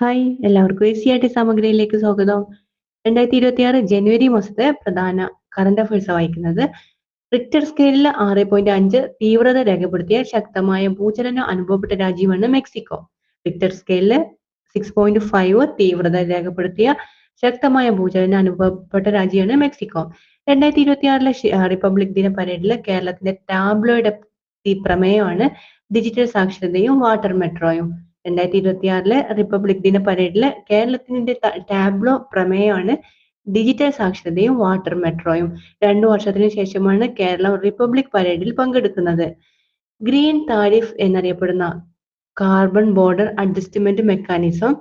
Hi എല്ലാവർക്കും ACRT സാമഗ്രിയിലേക്ക് സ്വാഗതം. 2026 ജനുവരി മാസത്തെ പ്രധാന കറന്റ് അഫയേഴ്സ് വായിക്കുന്നത്. റിക്ടർ സ്കെയിലിൽ 6.5 തീവ്രത രേഖപ്പെടുത്തിയ ശക്തമായ ഭൂചലനം അനുഭവപ്പെട്ട രാജ്യമാണ് മെക്സിക്കോ. റിക്ടർ സ്കെയിലിൽ 6.5 തീവ്രത രേഖപ്പെടുത്തിയ ശക്തമായ ഭൂചലനം അനുഭവപ്പെട്ട രാജ്യമാണ് മെക്സിക്കോ. 2026 റിപ്പബ്ലിക് ദിന പരേഡിൽ കേരളത്തിന്റെ ടാബ്ലോയിഡ് പ്രമേയമാണ് ഡിജിറ്റൽ സാക്ഷരതയും വാട്ടർ മെട്രോയും. 2026 റിപ്പബ്ലിക് ദിന പരേഡില് കേരളത്തിന്റെ ടാബ്ലോ പ്രമേയമാണ് ഡിജിറ്റൽ സാക്ഷരതയും വാട്ടർ മെട്രോയും. 2 വർഷത്തിന് ശേഷമാണ് കേരളം റിപ്പബ്ലിക് പരേഡിൽ പങ്കെടുക്കുന്നത്. ഗ്രീൻ താരിഫ് എന്നറിയപ്പെടുന്ന കാർബൺ ബോർഡർ അഡ്ജസ്റ്റ്മെന്റ് മെക്കാനിസം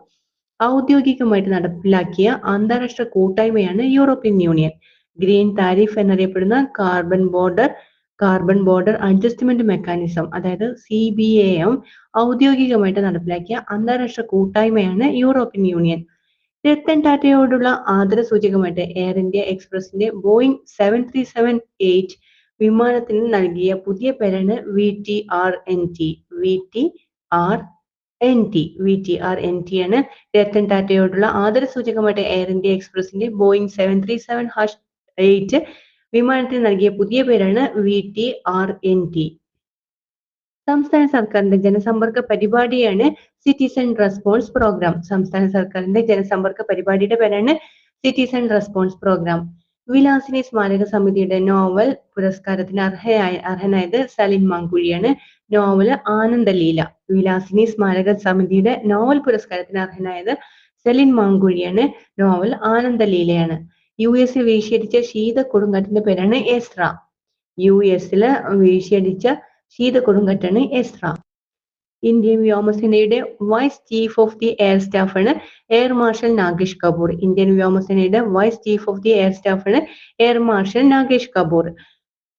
ഔദ്യോഗികമായിട്ട് നടപ്പിലാക്കിയ അന്താരാഷ്ട്ര കൂട്ടായ്മയാണ് യൂറോപ്യൻ യൂണിയൻ. ഗ്രീൻ താരിഫ് എന്നറിയപ്പെടുന്ന കാർബൺ ബോർഡർ അഡ്ജസ്റ്റ്മെന്റ് മെക്കാനിസം അതായത് CBAM ഔദ്യോഗികമായിട്ട് നടപ്പിലാക്കിയ അന്താരാഷ്ട്ര കൂട്ടായ്മയാണ് യൂറോപ്യൻ യൂണിയൻ. രത്തൻ ടാറ്റയോടുള്ള ആദരസൂചകമായിട്ട് എയർ ഇന്ത്യ എക്സ്പ്രസിന്റെ ബോയിങ് 737-8 വിമാനത്തിന് നൽകിയ പുതിയ പേരാണ് VTRNT. VTRNT ആണ്. രത്തൻ ടാറ്റയോടുള്ള ആദരസൂചകമായിട്ട് എയർ ഇന്ത്യ എക്സ്പ്രസിന്റെ ബോയിങ് 737-8 വിമാനത്തിന് നൽകിയ പുതിയ പേരാണ് VTRNT. സംസ്ഥാന സർക്കാരിന്റെ ജനസമ്പർക്ക പരിപാടിയാണ് സിറ്റിസൺ റെസ്പോൺസ് പ്രോഗ്രാം. സംസ്ഥാന സർക്കാരിന്റെ ജനസമ്പർക്ക പരിപാടിയുടെ പേരാണ് സിറ്റിസൺ റെസ്പോൺസ് പ്രോഗ്രാം. വിലാസിനി സ്മാരക സമിതിയുടെ നോവൽ പുരസ്കാരത്തിന് അർഹനായത് സലിൻ മാങ്കുഴിയാണ്. നോവൽ ആനന്ദലീല. വിലാസിനി സ്മാരക സമിതിയുടെ നോവൽ പുരസ്കാരത്തിന് അർഹനായത് സലിൻ മാങ്കുഴിയാണ്. നോവൽ ആനന്ദലീലയാണ്. US വീശിയടിച്ച ശീത കൊടുങ്കാറ്റിന്റെ പേരാണ് എസ്ര. US വീശിയടിച്ച ശീത കൊടുങ്കാറ്റാണ് എസ്ര. ഇന്ത്യൻ വ്യോമസേനയുടെ vice chief of the air സ്റ്റാഫാണ് air marshal Nagesh Kapoor. Indian വ്യോമസേനയുടെ vice chief of the air സ്റ്റാഫാണ് എയർ മാർഷൽ നാഗേഷ് കപൂർ.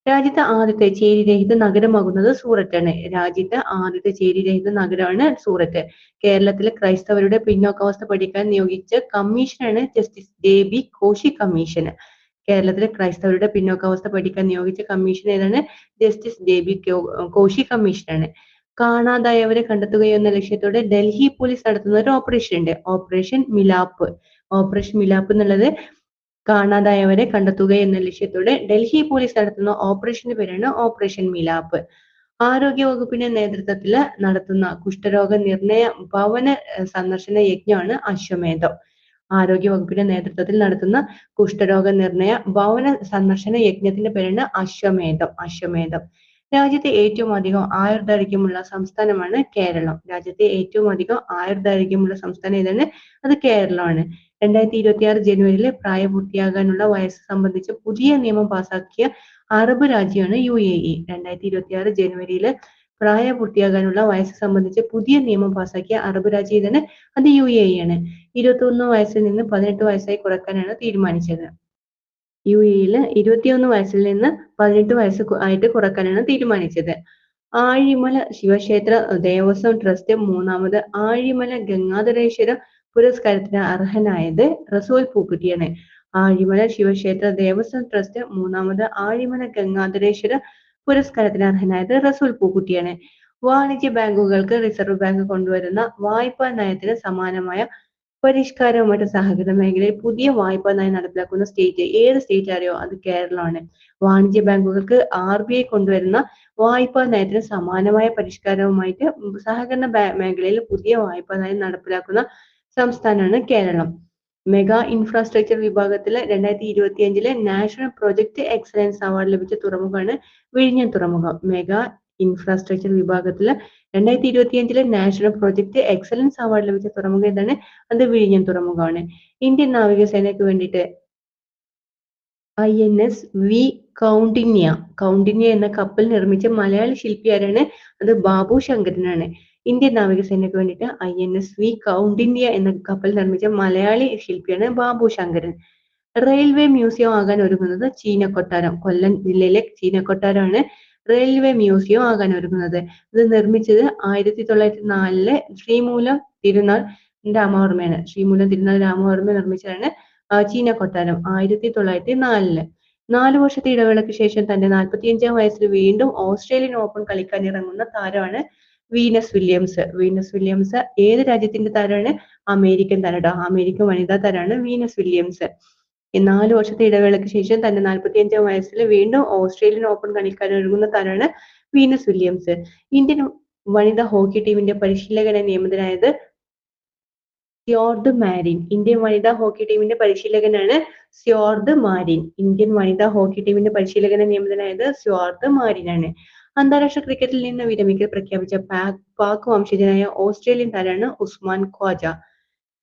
രാജ്യത്തെ ആദ്യത്തെ ചേരിരഹിത നഗരമാകുന്നത് സൂററ്റാണ്. രാജ്യത്തെ ആദ്യത്തെ ചേരിരഹിത നഗരമാണ് സൂററ്റ്. കേരളത്തിലെ ക്രൈസ്തവരുടെ പിന്നോക്കാവസ്ഥ പഠിക്കാൻ നിയോഗിച്ച കമ്മീഷനാണ് ജസ്റ്റിസ് JB കോശി കമ്മീഷൻ. കേരളത്തിലെ ക്രൈസ്തവരുടെ പിന്നോക്കാവസ്ഥ പഠിക്കാൻ നിയോഗിച്ച കമ്മീഷൻ ഏതാണ്? ജസ്റ്റിസ് JB കോശി കമ്മീഷനാണ്. കാണാതായവരെ കണ്ടെത്തുകയെന്ന ലക്ഷ്യത്തോടെ ഡൽഹി പോലീസ് നടത്തുന്ന ഒരു ഓപ്പറേഷൻ ഉണ്ട്, ഓപ്പറേഷൻ മിലാപ്പ്. ഓപ്പറേഷൻ മിലാപ്പ് എന്നുള്ളത് കാണാതായവരെ കണ്ടെത്തുക എന്ന ലക്ഷ്യത്തോടെ ഡൽഹി പോലീസ് നടത്തുന്ന ഓപ്പറേഷന്റെ പേരാണ് ഓപ്പറേഷൻ മിലാപ്പ്. ആരോഗ്യ വകുപ്പിന്റെ നേതൃത്വത്തിൽ നടത്തുന്ന കുഷ്ഠരോഗ നിർണയ ഭവന സന്ദർശന യജ്ഞമാണ് അശ്വമേധം. ആരോഗ്യ വകുപ്പിന്റെ നേതൃത്വത്തിൽ നടത്തുന്ന കുഷ്ഠരോഗ നിർണയ ഭവന സന്ദർശന യജ്ഞത്തിന്റെ പേരാണ് അശ്വമേധം. രാജ്യത്തെ ഏറ്റവും അധികം ആയുർദൈർഘ്യമുള്ള സംസ്ഥാനമാണ് കേരളം. രാജ്യത്തെ ഏറ്റവും അധികം ആയുർദൈർഘ്യമുള്ള സംസ്ഥാനം ഏതാണ്? അത് കേരളമാണ്. 2026 ജനുവരിയിൽ പ്രായപൂർത്തിയാകാനുള്ള വയസ്സ് സംബന്ധിച്ച് പുതിയ നിയമം പാസാക്കിയ അറബ് രാജ്യമാണ് UAE. 2026 ജനുവരിയിൽ പ്രായപൂർത്തിയാകാനുള്ള വയസ്സ് സംബന്ധിച്ച് പുതിയ നിയമം പാസാക്കിയ അറബ് രാജ്യം ഏതാണ്? അത് UAE ആണ്. 21 വയസ്സിൽ നിന്ന് 18 വയസ്സായി കുറയ്ക്കാനാണ് തീരുമാനിച്ചത്. UAE 21 വയസ്സിൽ നിന്ന് 18 വയസ്സ് ആയിട്ട് കുറയ്ക്കാനാണ് തീരുമാനിച്ചത്. ആഴിമല ശിവക്ഷേത്ര ദേവസ്വം ട്രസ്റ്റ് മൂന്നാമത് ആഴിമല ഗംഗാധരേശ്വര പുരസ്കാരത്തിന് അർഹനായത് റസൂൽ പൂക്കുട്ടിയാണ്. ആഴിമല ശിവക്ഷേത്ര ദേവസ്വം ട്രസ്റ്റ് മൂന്നാമത് ആഴിമല ഗംഗാധരേശ്വര പുരസ്കാരത്തിന് അർഹനായത് റസൂൽ പൂക്കുട്ടിയാണ്. വാണിജ്യ ബാങ്കുകൾക്ക് റിസർവ് ബാങ്ക് കൊണ്ടുവരുന്ന വായ്പാ നയത്തിന് സമാനമായ പരിഷ്കാരവുമായിട്ട് സഹകരണ മേഖലയിൽ പുതിയ വായ്പാ നയം നടപ്പിലാക്കുന്ന സ്റ്റേറ്റ് ഏത് സ്റ്റേറ്റ് അറിയോ? അത് കേരളമാണ്. വാണിജ്യ ബാങ്കുകൾക്ക് RBI കൊണ്ടുവരുന്ന വായ്പാ നയത്തിന് സമാനമായ പരിഷ്കാരവുമായിട്ട് സഹകരണ മേഖലയിൽ പുതിയ വായ്പാ നയം നടപ്പിലാക്കുന്ന സംസ്ഥാനമാണ് കേരളം. മെഗാ ഇൻഫ്രാസ്ട്രക്ചർ വിഭാഗത്തിൽ 2025 നാഷണൽ പ്രൊജക്ട് എക്സലൻസ് അവാർഡ് ലഭിച്ച തുറമുഖമാണ് വിഴിഞ്ഞം തുറമുഖം. മെഗാ ഇൻഫ്രാസ്ട്രക്ചർ വിഭാഗത്തിൽ 2025 നാഷണൽ പ്രൊജക്ട് എക്സലൻസ് അവാർഡ് ലഭിച്ച തുറമുഖം ഏതാണ്? അത് വിഴിഞ്ഞം തുറമുഖമാണ്. ഇന്ത്യൻ നാവികസേനയ്ക്ക് വേണ്ടിയിട്ട് INS V കൗണ്ടിന്യ എന്ന കപ്പൽ നിർമ്മിച്ച മലയാളി ശില്പി ആരാണ്? അത് ബാബു ശങ്കരനാണ്. ഇന്ത്യൻ നാവികസേനയ്ക്ക് വേണ്ടിയിട്ട് INS V കൗണ്ടിന്യ എന്ന കപ്പൽ നിർമ്മിച്ച മലയാളി ശില്പിയാണ് ബാബു ശങ്കരൻ. റെയിൽവേ മ്യൂസിയം ആകാൻ ഒരുങ്ങുന്നത് ചീനക്കൊട്ടാരം. കൊല്ലം ജില്ലയിലെ ചീനക്കൊട്ടാരമാണ് റെയിൽവേ മ്യൂസിയം ആകാൻ ഒരുങ്ങുന്നത്. ഇത് നിർമ്മിച്ചത് 1904 ശ്രീമൂലം തിരുനാൾ രാമവർമ്മയാണ്. ശ്രീമൂലം തിരുനാൾ രാമവർമ്മ നിർമ്മിച്ചതാണ് ചീനക്കൊട്ടാരം 1904. 4 വർഷത്തെ ഇടവേളയ്ക്ക് ശേഷം തന്റെ 45-ാം വയസ്സിൽ വീണ്ടും ഓസ്ട്രേലിയൻ ഓപ്പൺ കളിക്കാൻ ഇറങ്ങുന്ന താരമാണ് വീനസ് വില്യംസ്. വീനസ് വില്യംസ് ഏത് രാജ്യത്തിന്റെ താരമാണ്? അമേരിക്കൻ താരം ട്ടോ. അമേരിക്കൻ വനിതാ താരമാണ് വീനസ് വില്യംസ്. 4 വർഷത്തെ ഇടവേളയ്ക്ക് ശേഷം തന്റെ 45-ാം വയസ്സിൽ വീണ്ടും ഓസ്ട്രേലിയൻ ഓപ്പൺ കളിക്കാനൊരുങ്ങുന്ന താരമാണ് വീനസ് വില്യംസ്. ഇന്ത്യൻ വനിതാ ഹോക്കി ടീമിന്റെ പരിശീലകനായി നിയമിതനായത് സ്റ്റുവാർട്ട് മാരിൻ. ഇന്ത്യൻ വനിതാ ഹോക്കി ടീമിന്റെ പരിശീലകനാണ് സ്റ്റുവാർട്ട് മാരിൻ. ഇന്ത്യൻ വനിതാ ഹോക്കി ടീമിന്റെ പരിശീലകനായി നിയമിതനായത് സ്റ്റുവാർട്ട് മാരിനാണ്. അന്താരാഷ്ട്ര ക്രിക്കറ്റിൽ നിന്ന് വിരമിക്കൽ പ്രഖ്യാപിച്ച പാക് വംശജനായ ഓസ്ട്രേലിയൻ താരമാണ് ഉസ്മാൻ ഖ്വാജ.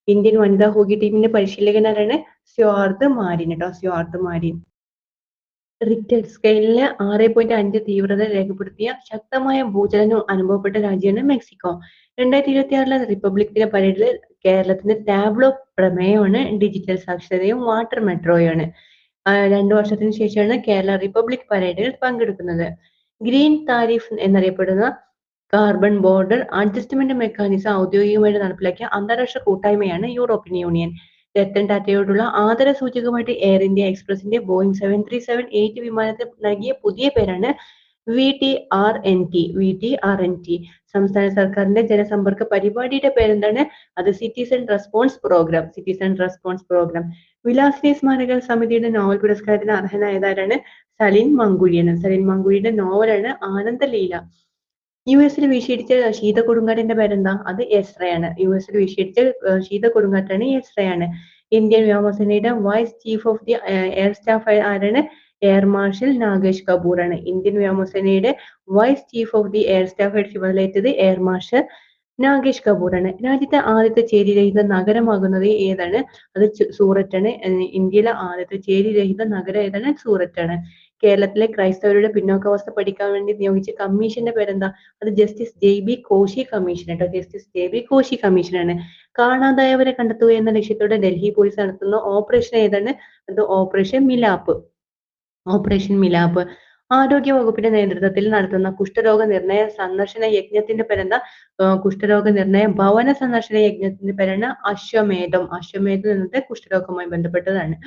ഇന്ത്യൻ വനിതാ ഹോക്കി ടീമിന്റെ പരിശീലകനാരാണ് സ്റ്റുവാർട്ട് മാരിൻ ട്ടോ. Stuart Marin. റിക്ടർ സ്കെയിലിൽ 6.5 തീവ്രത രേഖപ്പെടുത്തിയ ശക്തമായ ഭൂചലനം അനുഭവപ്പെട്ട രാജ്യമാണ് മെക്സിക്കോ. 2026 റിപ്പബ്ലിക് ദിന പരേഡിൽ കേരളത്തിന്റെ ടാബ്ലോ പ്രമേയമാണ് ഡിജിറ്റൽ സാക്ഷരതയും വാട്ടർ മെട്രോയാണ്. 2 വർഷത്തിന് ശേഷമാണ് കേരള റിപ്പബ്ലിക് പരേഡിൽ പങ്കെടുക്കുന്നത്. ഗ്രീൻ താരിഫ് എന്നറിയപ്പെടുന്ന കാർബൺ ബോർഡർ അഡ്ജസ്റ്റ്മെന്റ് മെക്കാനിസം ഔദ്യോഗികമായിട്ട് നടപ്പിലാക്കിയ അന്താരാഷ്ട്ര കൂട്ടായ്മയാണ് യൂറോപ്യൻ യൂണിയൻ. രത്തൻ ടാറ്റയോടുള്ള ആദരസൂചകമായിട്ട് എയർ ഇന്ത്യ എക്സ്പ്രസിന്റെ ബോയിങ് 737-8 വിമാനത്തിന് നൽകിയ പുതിയ പേരാണ് VTRNT. സംസ്ഥാന സർക്കാരിന്റെ ജനസമ്പർക്ക പരിപാടിയുടെ പേരെന്താണ്? അത് സിറ്റിസൺ റെസ്പോൺസ് പ്രോഗ്രാം. വിലാസിനി സ്മാരക സമിതിയുടെ നോവൽ പുരസ്കാരത്തിന് അർഹനായതാരാണ്? സലിൻ മങ്കുഴിയുടെ നോവലാണ് ആനന്ദലീല. യുഎസിൽ വീശിയടിച്ച ശീതക്കൊടുങ്കാറ്റിന്റെ പേരെന്താ? അത് എസ്രയാണ്. യുഎസിൽ വീശിയടിച്ച ശീതക്കൊടുങ്കാറ്റാണ് എസ്രയാണ്. ഇന്ത്യൻ വ്യോമസേനയുടെ vice chief of the air staff ആരാണ്? എയർ മാർഷൽ നാഗേഷ് കപൂർ ആണ്. ഇന്ത്യൻ വ്യോമസേനയുടെ vice chief of the air staff ചുമതലയേറ്റത് എയർ മാർഷൽ നാഗേഷ് കപൂർ ആണ്. രാജ്യത്തെ ആദ്യത്തെ ചേരിരഹിത നഗരമാകുന്നത് ഏതാണ്? അത് സൂററ്റ് ആണ്. ഇന്ത്യയിലെ ആദ്യത്തെ ചേരിരഹിത നഗരം ഏതാണ്? സൂററ്റ് ആണ്. കേരളത്തിലെ ക്രൈസ്തവരുടെ പിന്നോക്കാവസ്ഥ പഠിക്കാൻ വേണ്ടി നിയോഗിച്ച കമ്മീഷന്റെ പേരെന്താ? അത് ജസ്റ്റിസ് JB കോശി കമ്മീഷൻ ട്ടോ. ജസ്റ്റിസ് JB കോശി കമ്മീഷനാണ്. കാണാതായവരെ കണ്ടെത്തുക എന്ന ലക്ഷ്യത്തോടെ ഡൽഹി പോലീസ് നടത്തുന്ന ഓപ്പറേഷൻ ഏതാണ്? അത് ഓപ്പറേഷൻ മിലാപ്പ്. ആരോഗ്യ വകുപ്പിന്റെ നേതൃത്വത്തിൽ നടത്തുന്ന കുഷ്ഠരോഗ നിർണയ സന്ദർശന യജ്ഞത്തിന്റെ പേരെന്താ? കുഷ്ഠരോഗ നിർണയ ഭവന സന്ദർശന യജ്ഞത്തിന്റെ പേരാണ് അശ്വമേധം എന്നത് കുഷ്ഠരോഗവുമായി ബന്ധപ്പെട്ടതാണ്.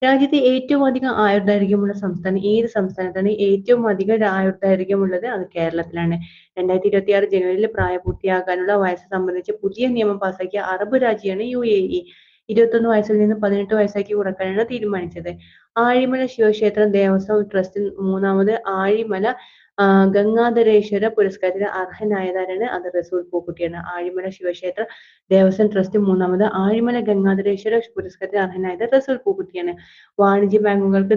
രാജ്യത്തെ ഏറ്റവും അധികം ആയുർദൈർഘ്യമുള്ള സംസ്ഥാനം ഏത് സംസ്ഥാനത്താണ്? ഏറ്റവും അധികം ആയുർദൈർഘ്യമുള്ളത് അത് കേരളത്തിലാണ്. 2026 ജനുവരിയിൽ പ്രായപൂർത്തിയാകാനുള്ള വയസ്സ് സംബന്ധിച്ച പുതിയ നിയമം പാസാക്കിയ അറബ് രാജ്യമാണ് UAE. 21 വയസ്സിൽ നിന്ന് 18 വയസ്സാക്കി കുറക്കാനാണ് തീരുമാനിച്ചത്. ആഴിമല ശിവക്ഷേത്രം ദേവസ്വം ട്രസ്റ്റ് 3ാമത് ആഴിമല ഗംഗാധരേശ്വര പുരസ്കാരത്തിന് അർഹനായതാരാണ്? അത് റസൂൽ പൂക്കുട്ടിയാണ്. ആഴിമല ശിവക്ഷേത്ര ദേവസ്വം ട്രസ്റ്റ് 3ാമത് ആഴിമല ഗംഗാധരേശ്വര പുരസ്കാരത്തിന് അർഹനായത് റസൂൽ പൂക്കുട്ടിയാണ്. വാണിജ്യ ബാങ്കുകൾക്ക്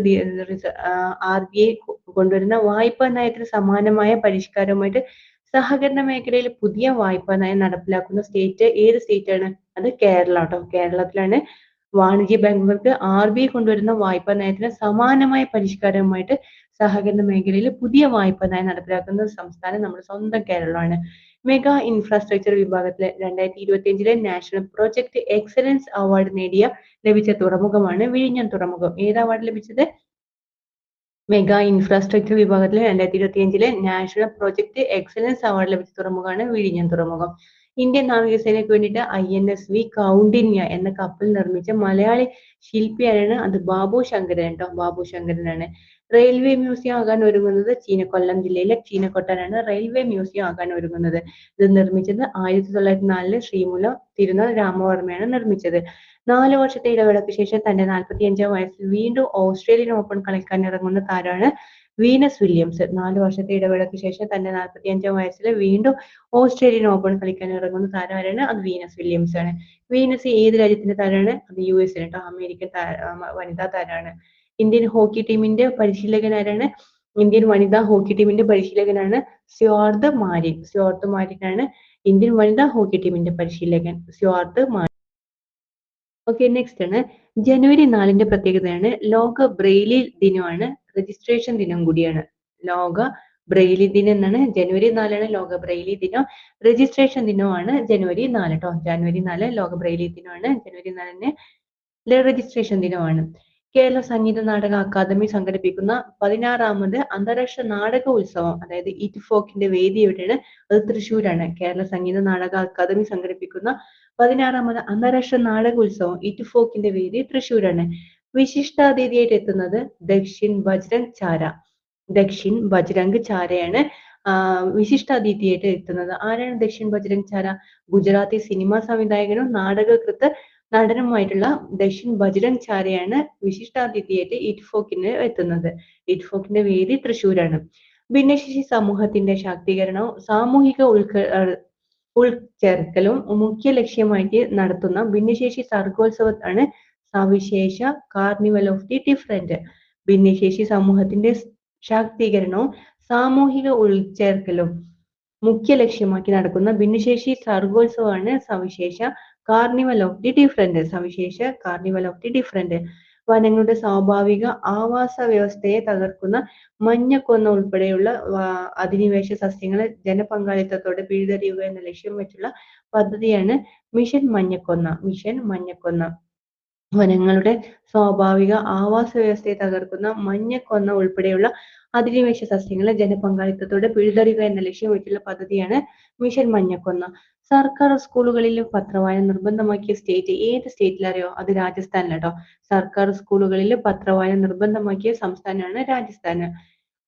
RBI കൊണ്ടുവരുന്ന വായ്പാ നയത്തിന് സമാനമായ പരിഷ്കാരവുമായിട്ട് സഹകരണ മേഖലയിൽ പുതിയ വായ്പാ നയം നടപ്പിലാക്കുന്ന സ്റ്റേറ്റ് ഏത് സ്റ്റേറ്റ് ആണ്? അത് കേരള ട്ടോ. കേരളത്തിലാണ് വാണിജ്യ ബാങ്കുകൾക്ക് RBI കൊണ്ടുവരുന്ന വായ്പാ നയത്തിന് സമാനമായ പരിഷ്കാരവുമായിട്ട് സഹകരണ മേഖലയിൽ പുതിയ വായ്പാ നയം നടപ്പിലാക്കുന്ന സംസ്ഥാനം നമ്മുടെ സ്വന്തം കേരളമാണ്. മെഗാ ഇൻഫ്രാസ്ട്രക്ചർ വിഭാഗത്തിലെ 2025 നാഷണൽ പ്രൊജക്ട് എക്സലൻസ് അവാർഡ് ലഭിച്ച തുറമുഖമാണ് വിഴിഞ്ഞം തുറമുഖം. ഏത് അവാർഡ് ലഭിച്ചത്? മെഗാ ഇൻഫ്രാസ്ട്രക്ചർ വിഭാഗത്തിൽ 2025 നാഷണൽ പ്രൊജക്ട് എക്സലൻസ് അവാർഡ് ലഭിച്ച തുറമുഖമാണ് വിഴിഞ്ഞം തുറമുഖം. ഇന്ത്യൻ നാവികസേനയ്ക്ക് വേണ്ടിയിട്ട് INSV കൗണ്ഡിന്യ എന്ന കപ്പൽ നിർമ്മിച്ച മലയാളി ശില്പിയാണ്. അത് ബാബു ശങ്കരനാണ്. റെയിൽവേ മ്യൂസിയം ആകാൻ ഒരുങ്ങുന്നത് കൊല്ലം ജില്ലയിലെ ചീനക്കൊട്ടാനാണ് റെയിൽവേ മ്യൂസിയം ആകാൻ ഒരുങ്ങുന്നത്. ഇത് നിർമ്മിച്ചത് 1904 ശ്രീമൂലം തിരുനാൾ രാമവർമ്മയാണ് നിർമ്മിച്ചത്. 4 വർഷത്തെ ഇടവേളയ്ക്ക് ശേഷം തന്റെ 45-ാം വയസ്സിൽ വീണ്ടും ഓസ്ട്രേലിയൻ ഓപ്പൺ കളിക്കാൻ ഇറങ്ങുന്ന താരമാണ് വീനസ് വില്യംസ്. 4 വർഷത്തെ ഇടവേളയ്ക്ക് ശേഷം തന്റെ 45-ാം വയസ്സിൽ വീണ്ടും ഓസ്ട്രേലിയൻ ഓപ്പൺ കളിക്കാൻ ഇറങ്ങുന്ന താരം ആരാണ്? അത് വീനസ് വില്യംസ് ആണ്. വീനസ് ഏത് രാജ്യത്തിന്റെ താരമാണ്? അത് US ട്ടോ. അമേരിക്കൻ വനിതാ താരമാണ്. ഇന്ത്യൻ ഹോക്കി ടീമിന്റെ പരിശീലകൻ ആരാണ്? ഇന്ത്യൻ വനിതാ ഹോക്കി ടീമിന്റെ പരിശീലകനാണ് സ്റ്റുവാർട്ട് മാരിനാണ് ഇന്ത്യൻ വനിതാ ഹോക്കി ടീമിന്റെ പരിശീലകൻ സ്റ്റുവാർട്ട് മാരിൻ. ഓക്കെ, നെക്സ്റ്റ് ആണ് ജനുവരി 4 പ്രത്യേകതയാണ് ലോക ബ്രെയിലി ദിനമാണ്. രജിസ്ട്രേഷൻ ദിനം കൂടിയാണ്. ലോക ബ്രെയിലി ദിനം എന്നാണ്. ജനുവരി 4 ലോക ബ്രെയിലി ദിനം. രജിസ്ട്രേഷൻ ദിനമാണ് ജനുവരി 4 ട്ടോ. ജനുവരി 4 ലോക ബ്രെയിലി ദിനമാണ്. ജനുവരി 4 രജിസ്ട്രേഷൻ ദിനമാണ്. കേരള സംഗീത നാടക അക്കാദമി സംഘടിപ്പിക്കുന്ന 16ാമത് അന്താരാഷ്ട്ര നാടക ഉത്സവം, അതായത് ഇറ്റ്ഫോക്കിന്റെ വേദി എവിടെയാണ്? അത് തൃശ്ശൂരാണ്. കേരള സംഗീത നാടക അക്കാദമി സംഘടിപ്പിക്കുന്ന 16ാമത് അന്താരാഷ്ട്ര നാടക ഉത്സവം ഇറ്റ്ഫോക്കിന്റെ വേദി തൃശ്ശൂരാണ്. വിശിഷ്ടാതിഥിയായിട്ട് എത്തുന്നത് ദക്ഷിൺ ബജ്രംഗ് ചാരയാണ്. വിശിഷ്ടാതിഥിയായിട്ട് എത്തുന്നത്. ആരാണ് ദക്ഷിൺ ബജ്രംഗ് ചാര? ഗുജറാത്തി സിനിമാ സംവിധായകനും നാടകകൃത്ത് നടനുമായിട്ടുള്ള ദക്ഷിൺ ബജ്രംഗ് ചാരയാണ് വിശിഷ്ടാതിഥിയായിട്ട് ഇറ്റ്ഫോക്കിന് എത്തുന്നത്. ഇറ്റ്ഫോക്കിന്റെ വേദി തൃശ്ശൂരാണ്. ഭിന്നശേഷി സമൂഹത്തിന്റെ ശാക്തീകരണവും സാമൂഹിക ഉൾച്ചേർക്കലും മുഖ്യ ലക്ഷ്യമായിട്ട് നടത്തുന്ന ഭിന്നശേഷി സർഗോത്സവമാണ് സവിശേഷ കാർണിവൽ ഓഫ് ദി ഡിഫറന്റ്. ഭിന്നശേഷി സമൂഹത്തിന്റെ ശാക്തീകരണവും സാമൂഹിക ഉൾച്ചേർക്കലും മുഖ്യ ലക്ഷ്യമാക്കി നടക്കുന്ന ഭിന്നശേഷി സർഗോത്സവമാണ് സവിശേഷ കാർണിവൽ ഓഫ് ദി ഡിഫറന്റ്. സവിശേഷ കാർണിവൽ ഓഫ് ദി ഡിഫറന്റ്. വനങ്ങളുടെ സ്വാഭാവിക ആവാസ വ്യവസ്ഥയെ തകർക്കുന്ന മഞ്ഞക്കൊന്ന ഉൾപ്പെടെയുള്ള അധിനിവേശ സസ്യങ്ങളെ ജനപങ്കാളിത്തത്തോടെ പിഴുതെറിയുക എന്ന ലക്ഷ്യം വെച്ചുള്ള പദ്ധതിയാണ് മിഷൻ മഞ്ഞക്കൊന്ന. മിഷൻ മഞ്ഞക്കൊന്ന. വനങ്ങളുടെ സ്വാഭാവിക ആവാസ വ്യവസ്ഥയെ തകർക്കുന്ന മഞ്ഞക്കൊന്ന ഉൾപ്പെടെയുള്ള അധിനിവേശ സസ്യങ്ങളെ ജനപങ്കാളിത്തത്തോടെ പിഴുതെറിയുക എന്ന ലക്ഷ്യം വെച്ചുള്ള പദ്ധതിയാണ് മിഷൻ മഞ്ഞക്കൊന്ന. സർക്കാർ സ്കൂളുകളിൽ പത്രവായന നിർബന്ധമാക്കിയ സ്റ്റേറ്റ് ഏത് സ്റ്റേറ്റിലറിയോ? അത് രാജസ്ഥാനിലാട്ടോ. സർക്കാർ സ്കൂളുകളിൽ പത്രവായന നിർബന്ധമാക്കിയ സംസ്ഥാനമാണ് രാജസ്ഥാന്.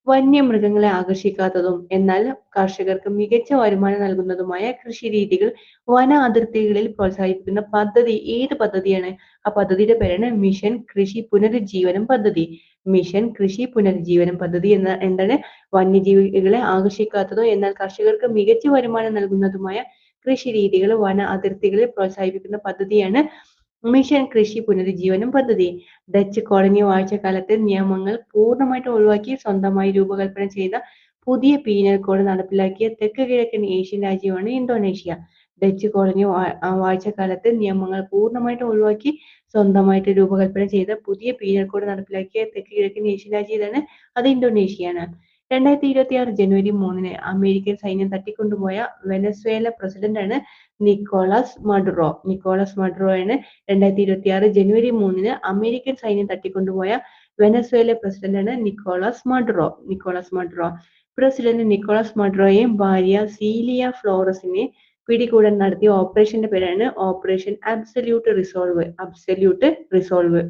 വന്യമൃഗങ്ങളെ ആകർഷിക്കാത്തതും എന്നാൽ കർഷകർക്ക് മികച്ച വരുമാനം നൽകുന്നതുമായ കൃഷിരീതികൾ വന അതിർത്തികളിൽ പ്രോത്സാഹിപ്പിക്കുന്ന പദ്ധതി ഏത് പദ്ധതിയാണ്? ആ പദ്ധതിയുടെ പേരാണ് മിഷൻ കൃഷി പുനരുജ്ജീവനം പദ്ധതി. മിഷൻ കൃഷി പുനരുജ്ജീവനം പദ്ധതി എന്താണ്? വന്യജീവികളെ ആകർഷിക്കാത്തതും എന്നാൽ കർഷകർക്ക് മികച്ച വരുമാനം നൽകുന്നതുമായ കൃഷിരീതികൾ വന അതിർത്തികളിൽ പ്രോത്സാഹിപ്പിക്കുന്ന പദ്ധതിയാണ് മിഷൻ കൃഷി പുനരുജ്ജീവനം പദ്ധതി. ഡച്ച് കോളനി വാഴ്ചക്കാലത്ത് നിയമങ്ങൾ പൂർണ്ണമായിട്ട് ഒഴിവാക്കി സ്വന്തമായി രൂപകൽപ്പന ചെയ്ത പുതിയ പീനൽ കോഡ് നടപ്പിലാക്കിയ തെക്ക് കിഴക്കൻ ഏഷ്യൻ രാജ്യമാണ് ഇന്തോനേഷ്യ. ഡച്ച് കോളനി വാഴ്ചക്കാലത്ത് നിയമങ്ങൾ പൂർണ്ണമായിട്ട് ഒഴിവാക്കി സ്വന്തമായിട്ട് രൂപകൽപ്പന ചെയ്ത പുതിയ പീനൽ കോഡ് നടപ്പിലാക്കിയ തെക്ക് കിഴക്കൻ ഏഷ്യൻ രാജ്യം ഏതാണ്? അത് ഇന്തോനേഷ്യയാണ്. 2026 ജനുവരി 3 അമേരിക്കൻ സൈന്യം തട്ടിക്കൊണ്ടുപോയ വെനസ്വേല പ്രസിഡന്റാണ് നിക്കോളാസ് മഡുറോ. നിക്കോളാസ് മഡുറോയാണ് 2026 ജനുവരി 3 അമേരിക്കൻ സൈന്യം തട്ടിക്കൊണ്ടുപോയ വെനസ്വേല പ്രസിഡന്റാണ് Nicolas Maduro. Nicolas Maduro. President Nicolas മഡുറോയെയും ഭാര്യ സീലിയ ഫ്ലോറസിനെ പിടികൂടാൻ നടത്തിയ ഓപ്പറേഷന്റെ പേരാണ് operation absolute resolve. Absolute resolve.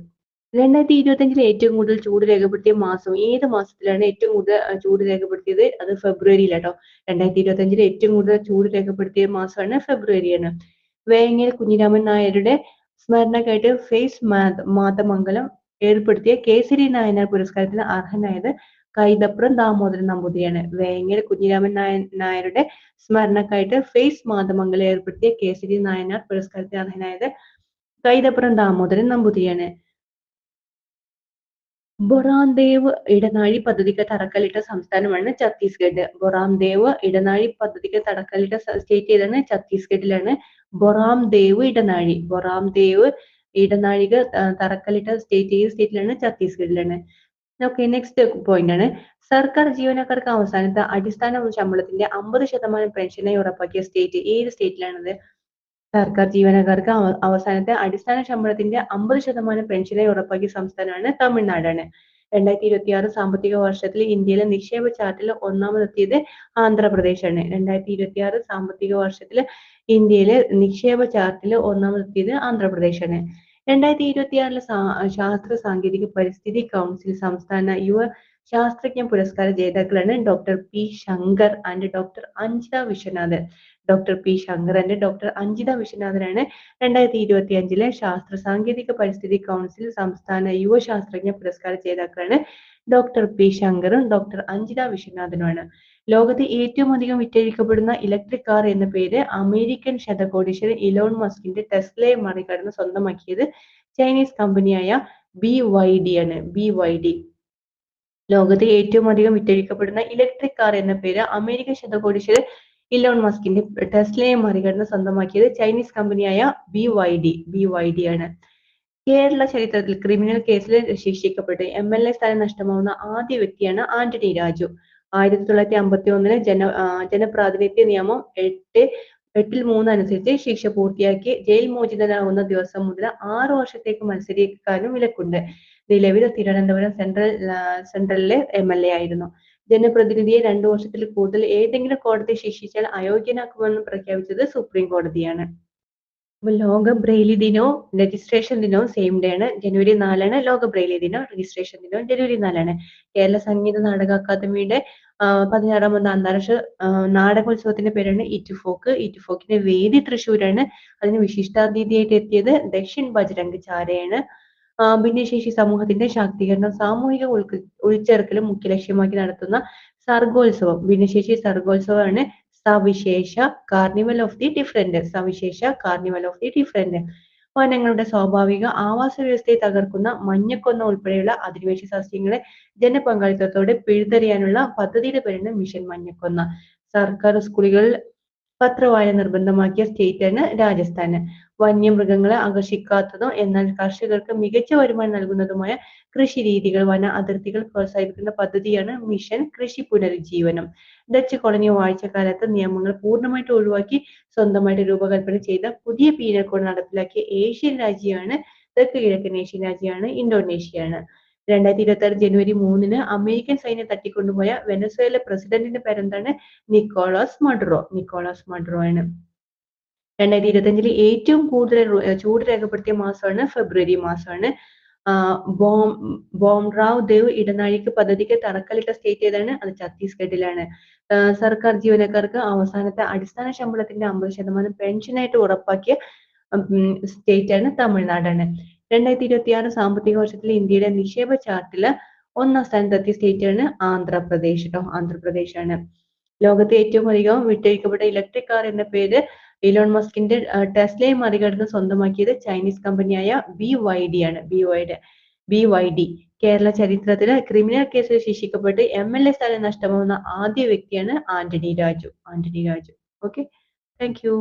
2025 ഏറ്റവും കൂടുതൽ ചൂട് രേഖപ്പെടുത്തിയ മാസം ഏത് മാസത്തിലാണ് ഏറ്റവും കൂടുതൽ ചൂട് രേഖപ്പെടുത്തിയത്? അത് ഫെബ്രുവരിയിലാട്ടോ. 2025 ഏറ്റവും കൂടുതൽ ചൂട് രേഖപ്പെടുത്തിയ മാസമാണ് ഫെബ്രുവരിയാണ്. വേങ്ങൽ കുഞ്ഞിരാമൻ നായരുടെ സ്മരണയ്ക്കായിട്ട് ഫേസ് മാതമംഗലം ഏർപ്പെടുത്തിയ കേസരി നായനാർ പുരസ്കാരത്തിന് അർഹനായത് കൈതപ്രം ദാമോദരൻ നമ്പൂതിരിയാണ്. വേങ്ങൽ കുഞ്ഞിരാമൻ നായരുടെ സ്മരണക്കായിട്ട് ഫേസ് മാതമംഗലം ഏർപ്പെടുത്തിയ കേസരി നായനാർ പുരസ്കാരത്തിന് അർഹനായത് കൈതപ്രം ദാമോദരൻ നമ്പൂതിരിയാണ്. ബൊറാംദേവ് ഇടനാഴി പദ്ധതിക്ക് തറക്കല്ലിട്ട സംസ്ഥാനമാണ് ഛത്തീസ്ഗഡ്. ബൊറാംദേവ് ഇടനാഴി പദ്ധതിക്ക് തറക്കല്ലിട്ട സ്റ്റേറ്റ് ഏതാണ്? ഛത്തീസ്ഗഡിലാണ് ബൊറാംദേവ് ഇടനാഴി. ബൊറാംദേവ് ഇടനാഴിക്ക് തറക്കല്ലിട്ട സ്റ്റേറ്റ് ഏത് സ്റ്റേറ്റിലാണ്? ഛത്തീസ്ഗഡിലാണ്. ഓക്കെ, നെക്സ്റ്റ് പോയിന്റ് ആണ്. സർക്കാർ ജീവനക്കാർക്ക് അവസാനത്തെ അടിസ്ഥാന ശമ്പളത്തിന്റെ 50% പെൻഷനായി ഉറപ്പാക്കിയ സ്റ്റേറ്റ് ഏത് സ്റ്റേറ്റിലാണത്? സർക്കാർ ജീവനക്കാർക്ക് അവസാനത്തെ അടിസ്ഥാന ശമ്പളത്തിന്റെ 50% പെൻഷനായി ഉറപ്പാക്കിയ സംസ്ഥാനമാണ് തമിഴ്നാടാണ്. 2026 സാമ്പത്തിക വർഷത്തിൽ ഇന്ത്യയിലെ നിക്ഷേപ ചാർട്ടിൽ ഒന്നാമതെത്തിയത് ആന്ധ്രാപ്രദേശാണ്. 2026 സാമ്പത്തിക വർഷത്തിൽ ഇന്ത്യയിലെ നിക്ഷേപ ചാർട്ടിൽ ഒന്നാമതെത്തിയത് ആന്ധ്രാപ്രദേശാണ്. 2026 ശാസ്ത്ര സാങ്കേതിക പരിസ്ഥിതി കൗൺസിൽ സംസ്ഥാന യുവ ശാസ്ത്രജ്ഞ പുരസ്കാര ജേതാക്കളാണ് doctor P Shankar and doctor Anjitha Viswanathan. Doctor P Shankar and doctor Anjitha വിശ്വനാഥനാണ് 2025 ശാസ്ത്ര സാങ്കേതിക പരിസ്ഥിതി കൗൺസിൽ സംസ്ഥാന യുവ ശാസ്ത്രജ്ഞ പുരസ്കാര ജേതാക്കളാണ് ഡോക്ടർ പി ശങ്കറും ഡോക്ടർ അഞ്ജിത വിശ്വനാഥനുമാണ്. ലോകത്ത് ഏറ്റവും അധികം വിറ്റഴിക്കപ്പെടുന്ന ഇലക്ട്രിക് കാർ എന്ന പേര് അമേരിക്കൻ ശതകോടീശ്വരൻ ഇലോൺ മസ്കിന്റെ ടെസ്ലയെ മറികടന്ന് സ്വന്തമാക്കിയത് ചൈനീസ് കമ്പനിയായ BYD ആണ്. BYD. ലോകത്ത് ഏറ്റവും അധികം വിറ്റഴിക്കപ്പെടുന്ന ഇലക്ട്രിക് കാർ എന്ന പേര് അമേരിക്കൻ ശതകോടീശ്വരൻ ഇലോൺ മസ്കിന്റെ ടെസ്ലയെ മറികടന്ന് സ്വന്തമാക്കിയത് ചൈനീസ് കമ്പനിയായ BYD ആണ്. കേരള ചരിത്രത്തിൽ ക്രിമിനൽ കേസിൽ ശിക്ഷിക്കപ്പെട്ട് MLA സ്ഥാനം നഷ്ടമാവുന്ന ആദ്യ വ്യക്തിയാണ് ആന്റണി രാജു. 1951 ജനപ്രാതിനിധ്യ നിയമം 8-3 അനുസരിച്ച് ശിക്ഷ പൂർത്തിയാക്കി ജയിൽ മോചിതനാകുന്ന ദിവസം മുതൽ 6 വർഷത്തേക്ക് മത്സരിക്കാനും വിലക്കുണ്ട്. നിലവിൽ തിരുവനന്തപുരം സെൻട്രലിലെ MLA ആയിരുന്നു. ജനപ്രതിനിധിയെ 2 വർഷത്തിൽ കൂടുതൽ ഏതെങ്കിലും കോടതി ശിക്ഷിച്ചാൽ അയോഗ്യനാക്കുമെന്ന് പ്രഖ്യാപിച്ചത് സുപ്രീം കോടതിയാണ്. ലോക ബ്രെയിലി ദിനവും രജിസ്ട്രേഷൻ ദിനവും സെയിം ഡേ ആണ്. ജനുവരി 4 ലോക ബ്രെയിലി ദിനം. രജിസ്ട്രേഷൻ ദിനവും ജനുവരി 4 കേരള സംഗീത നാടക അക്കാദമിയുടെ 16ാമത് അന്താരാഷ്ട്ര നാടകോത്സവത്തിന്റെ പേരാണ് ഇറ്റുഫോക്ക്. ഇറ്റുഫോക്കിന്റെ വേദി തൃശ്ശൂരാണ്. അതിന് വിശിഷ്ടാതിഥിയായിട്ട് എത്തിയത് ദക്ഷിൺ ബജ്രംഗ് ചാരയാണ്. ഭിന്നശേഷി സമൂഹത്തിന്റെ ശാക്തീകരണം, സാമൂഹിക ഉൾച്ചേർക്കലും മുഖ്യ ലക്ഷ്യമാക്കി നടത്തുന്ന സർഗോത്സവം. ഭിന്നശേഷി സർഗോത്സവമാണ് സവിശേഷ കാർണിവൽ ഓഫ് ദി ഡിഫറന്റ്. സവിശേഷ കാർണിവൽ ഓഫ് ദി ഡിഫറന്റ്. വനങ്ങളുടെ സ്വാഭാവിക ആവാസ വ്യവസ്ഥയെ തകർക്കുന്ന മഞ്ഞക്കൊന്ന ഉൾപ്പെടെയുള്ള അധിനിവേശ സസ്യങ്ങളെ ജനപങ്കാളിത്തത്തോടെ പിഴുതെറിയാനുള്ള പദ്ധതിയുടെ പേരാണ് മിഷൻ മഞ്ഞക്കൊന്ന. സർക്കാർ സ്കൂളുകളിൽ പത്രവായന നിർബന്ധമാക്കിയ സ്റ്റേറ്റാണ് രാജസ്ഥാന്. വന്യമൃഗങ്ങളെ ആകർഷിക്കാത്തതും എന്നാൽ കർഷകർക്ക് മികച്ച വരുമാനം നൽകുന്നതുമായ കൃഷി രീതികൾ, വന അതിർത്തികൾ പ്രോത്സാഹിപ്പിക്കുന്ന പദ്ധതിയാണ് മിഷൻ കൃഷി പുനരുജ്ജീവനം. ഡച്ച് കോളനി വാഴ്ചക്കാലത്ത് നിയമങ്ങൾ പൂർണ്ണമായിട്ട് ഒഴിവാക്കി സ്വന്തമായിട്ട് രൂപകൽപ്പന ചെയ്ത പുതിയ പീനൽ കോഡ് നടപ്പിലാക്കിയ ഏഷ്യൻ രാജ്യമാണ് തെക്ക് കിഴക്കൻ ഏഷ്യൻ രാജ്യമാണ് ഇന്തോനേഷ്യയാണ്. 2026 ജനുവരി 3 അമേരിക്കൻ സൈന്യം തട്ടിക്കൊണ്ടുപോയ വെനസ്വേല പ്രസിഡന്റിന്റെ പേരെന്താണ്? Nicholas Maduro. നിക്കോളാസ് മഡുറോ ആണ്. 2025 ഏറ്റവും കൂടുതൽ ചൂട് രേഖപ്പെടുത്തിയ മാസമാണ് ഫെബ്രുവരി മാസമാണ്. ബോംറാവ് ദേവ് ഇടനാഴിക്ക് പദ്ധതിക്ക് തറക്കല്ലിട്ട സ്റ്റേറ്റ് ഏതാണ്? അത് ഛത്തീസ്ഗഡിലാണ്. സർക്കാർ ജീവനക്കാർക്ക് അവസാനത്തെ അടിസ്ഥാന ശമ്പളത്തിന്റെ 50% പെൻഷനായിട്ട് ഉറപ്പാക്കിയ സ്റ്റേറ്റ് ആണ് തമിഴ്നാടാണ്. 2026 സാമ്പത്തിക വർഷത്തിൽ ഇന്ത്യയുടെ നിക്ഷേപ ചാർട്ടില് 1ാം സ്ഥാനത്തെത്തിയ സ്റ്റേറ്റ് ആണ് ആന്ധ്രാപ്രദേശ് ട്ടോ. ആന്ധ്രാപ്രദേശാണ്. ലോകത്തെ ഏറ്റവും അധികം വിറ്റഴിക്കപ്പെട്ട ഇലക്ട്രിക് കാർ എന്ന പേര് ഇലോൺ മസ്കിന്റെ ടെസ്ലയെ മറികടന്ന് സ്വന്തമാക്കിയത് ചൈനീസ് കമ്പനിയായ BYD ആണ്. BYD. കേരള ചരിത്രത്തില് ക്രിമിനൽ കേസിൽ ശിക്ഷിക്കപ്പെട്ട് MLA സ്ഥാനം നഷ്ടമാവുന്ന ആദ്യ വ്യക്തിയാണ് Antony Raju. Okay, thank you.